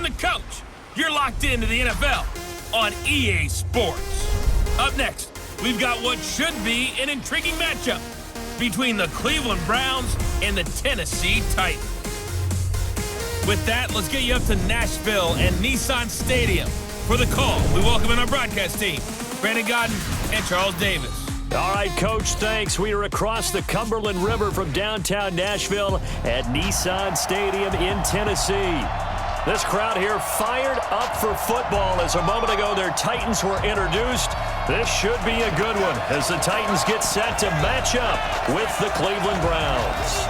the coach. You're locked into the NFL on EA Sports. Up next, we've got what should be an intriguing matchup between the Cleveland Browns and the Tennessee Titans. With that, let's get you up to Nashville and Nissan Stadium. For the call, we welcome in our broadcast team, Brandon Godden and Charles Davis. All right, Coach, thanks. We are across the Cumberland River from downtown Nashville at Nissan Stadium in Tennessee. This crowd here fired up for football as a moment ago their Titans were introduced. This should be a good one as the Titans get set to match up with the Cleveland Browns.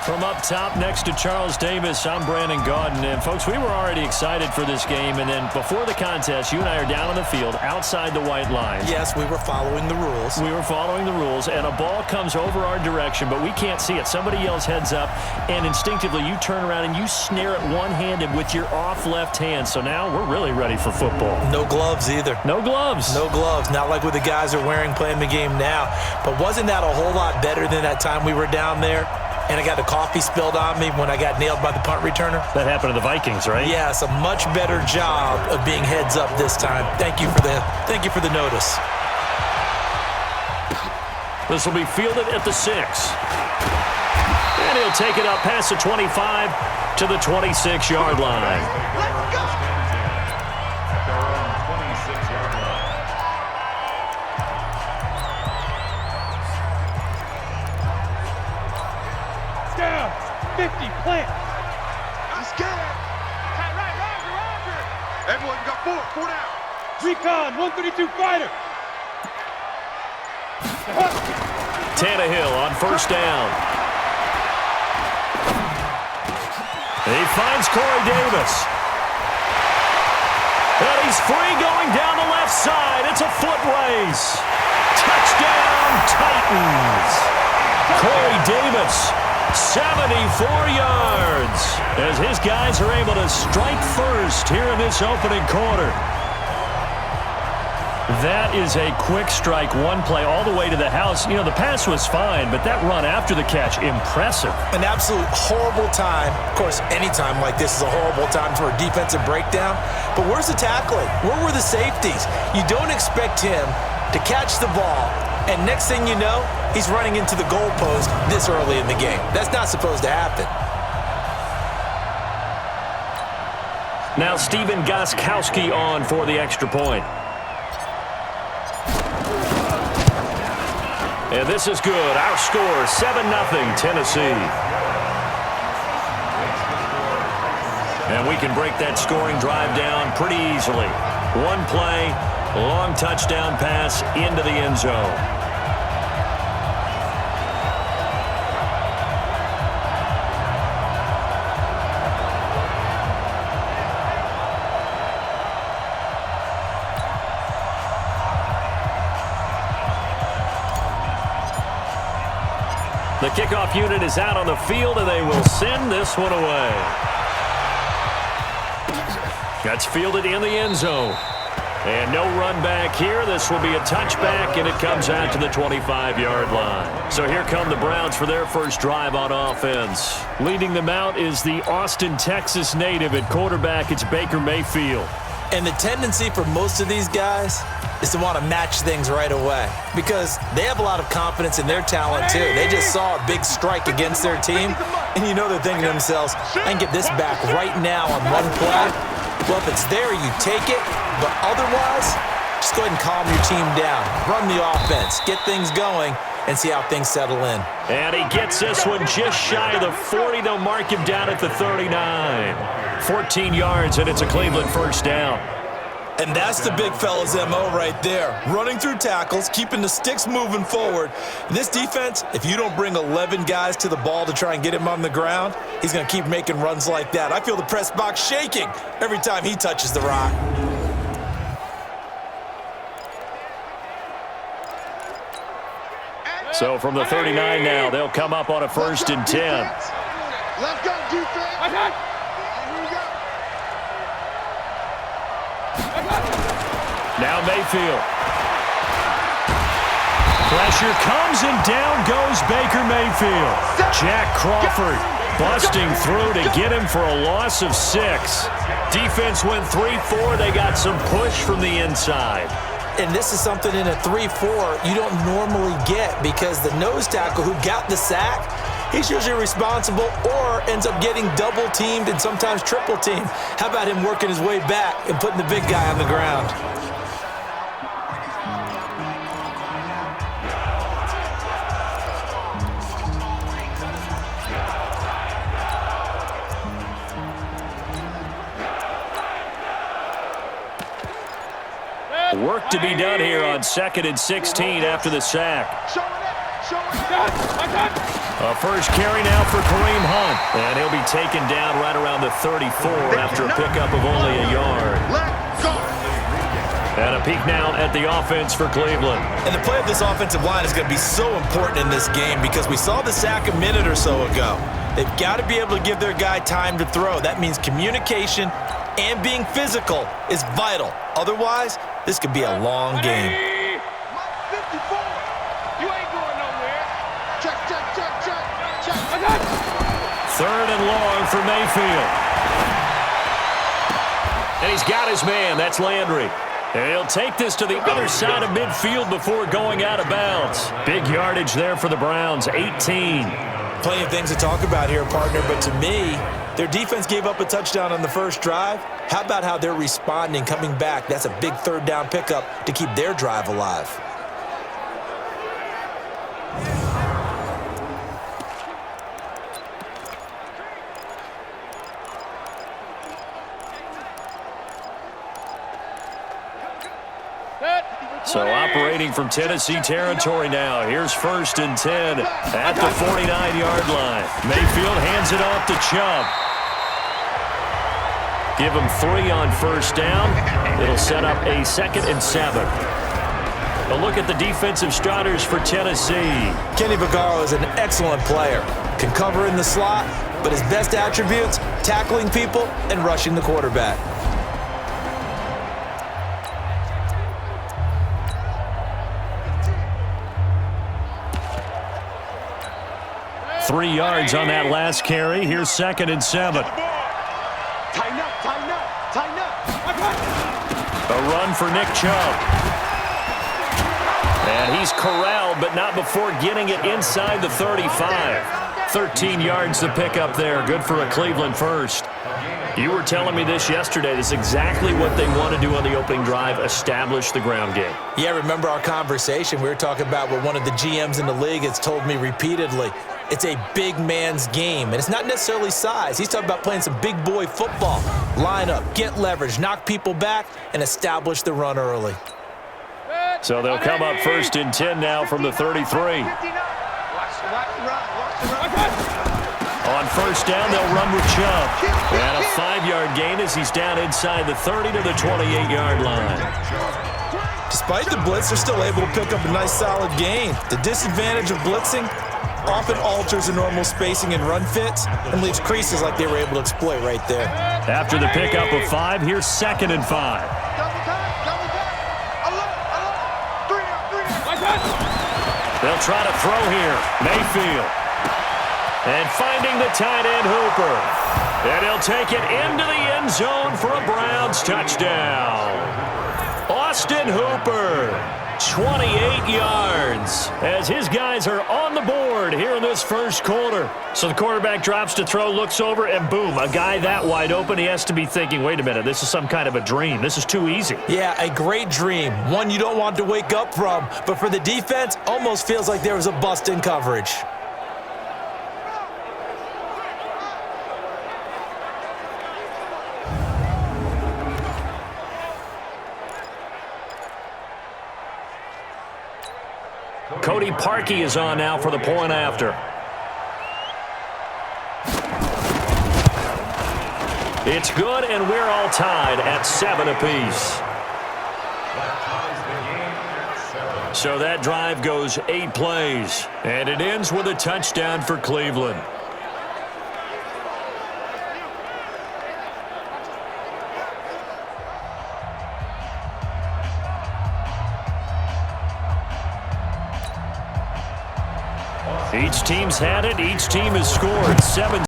From up top next to Charles Davis, I'm Brandon Gaudin. And, folks, we were already excited for this game. And then before the contest, you and I are down on the field outside the white line. Yes, we were following the rules. We were following the rules, and a ball comes over our direction, but we can't see it. Somebody yells heads up, and instinctively you turn around and you snare it one-handed with your off left hand. So now we're really ready for football. No gloves either. No gloves. No gloves. Not like what the guys are wearing playing the game now. But wasn't that a whole lot better than that time we were down there? And I got the coffee spilled on me when I got nailed by the punt returner. That happened to the Vikings, right? Yes, a much better job of being heads up this time. Thank you for the notice. This will be fielded at the 6. And he'll take it up past the 25 to the 26-yard line. Let's go! Down, 50, plant. Let's get it. Right, Roger. Everyone, you got four down. Recon, 132 fighter. Tannehill on first down. He finds Corey Davis. And he's free going down the left side. It's a foot race. Touchdown, Titans. Corey Davis, 74 yards, as his guys are able to strike first here in this opening quarter. That is a quick strike, one play all the way to the house. You know, the pass was fine, but that run after the catch, impressive. An absolute horrible time. Of course, any time like this is a horrible time for a defensive breakdown. But where's the tackling? Where were the safeties? You don't expect him to catch the ball, and next thing you know, he's running into the goalpost this early in the game. That's not supposed to happen. Now Stephen Gostkowski on for the extra point. And this is good. Our score, 7-0 Tennessee. And we can break that scoring drive down pretty easily. One play, long touchdown pass into the end zone. The kickoff unit is out on the field, and they will send this one away. That's fielded in the end zone. And no run back here. This will be a touchback, and it comes out to the 25-yard line. So here come the Browns for their first drive on offense. Leading them out is the Austin, Texas native. At quarterback, it's Baker Mayfield. And the tendency for most of these guys is to want to match things right away because they have a lot of confidence in their talent too. They just saw a big strike against their team, and you know they're thinking to themselves, I can get this back right now on one play. Well, if it's there, you take it, but otherwise, just go ahead and calm your team down. Run the offense, get things going, and see how things settle in. And he gets this one just shy of the 40. They'll mark him down at the 39. 14 yards, and it's a Cleveland first down. And that's the big fella's MO right there. Running through tackles, keeping the sticks moving forward. This defense, if you don't bring 11 guys to the ball to try and get him on the ground, he's going to keep making runs like that. I feel the press box shaking every time he touches the rock. So from the 39 now, they'll come up on a 1st and 10. Let's go, defense. Now Mayfield. Pressure comes and down goes Baker Mayfield. Jack Crawford busting through to get him for a loss of 6. Defense went 3-4. They got some push from the inside. And this is something in a 3-4 you don't normally get, because the nose tackle who got the sack, he's usually responsible or ends up getting double-teamed and sometimes triple-teamed. How about him working his way back and putting the big guy on the ground? Work to be done here on 2nd and 16 after the sack. A first carry now for Kareem Hunt. And he'll be taken down right around the 34 after a pickup of only a yard. And a peek now at the offense for Cleveland. And the play of this offensive line is going to be so important in this game, because we saw the sack a minute or so ago. They've got to be able to give their guy time to throw. That means communication and being physical is vital. Otherwise, this could be a long game. 54. You ain't going nowhere. Check. 3rd and long for Mayfield. And he's got his man. That's Landry. And he'll take this to the other side of midfield before going out of bounds. Big yardage there for the Browns, 18. Plenty of things to talk about here, partner, but to me, their defense gave up a touchdown on the first drive. How about how they're responding, coming back? That's a big 3rd down pickup to keep their drive alive. So operating from Tennessee territory now. Here's 1st and 10 at the 49-yard line. Mayfield hands it off to Chubb. Give him 3 on 1st down. It'll set up a 2nd and 7. A look at the defensive starters for Tennessee. Kenny Vaccaro is an excellent player. Can cover in the slot, but his best attributes, tackling people and rushing the quarterback. 3 yards on that last carry. Here's 2nd and 7. Tighten up. A run for Nick Chubb. And he's corralled, but not before getting it inside the 35. 13 yards to pick up there. Good for a Cleveland first. You were telling me this yesterday. This is exactly what they want to do on the opening drive, establish the ground game. Yeah, remember our conversation? We were talking about what one of the GMs in the league has told me repeatedly. It's a big man's game, and it's not necessarily size. He's talking about playing some big boy football. Line up, get leverage, knock people back, and establish the run early. So they'll come up 1st and 10 now from the 33. On 1st down, they'll run with Chubb. And a 5-yard gain as he's down inside the 30 to the 28-yard line. Despite the blitz, they're still able to pick up a nice solid gain. The disadvantage of blitzing often alters the normal spacing and run fits and leaves creases like they were able to exploit right there. After the pickup of 5, here's 2nd and 5. They'll try to throw here. Mayfield. And finding the tight end Hooper. And he'll take it into the end zone for a Browns touchdown. Austin Hooper, 28 yards, as his guys are on the board here in this first quarter. So the quarterback drops to throw, looks over, and boom, a guy that wide open, he has to be thinking, wait a minute, this is some kind of a dream. This is too easy. Yeah, a great dream, one you don't want to wake up from. But for the defense, almost feels like there was a bust in coverage. Cody Parkey is on now for the point after. It's good, and we're all tied at 7 apiece. So that drive goes 8 plays, and it ends with a touchdown for Cleveland. Each team's had it. Each team has scored 7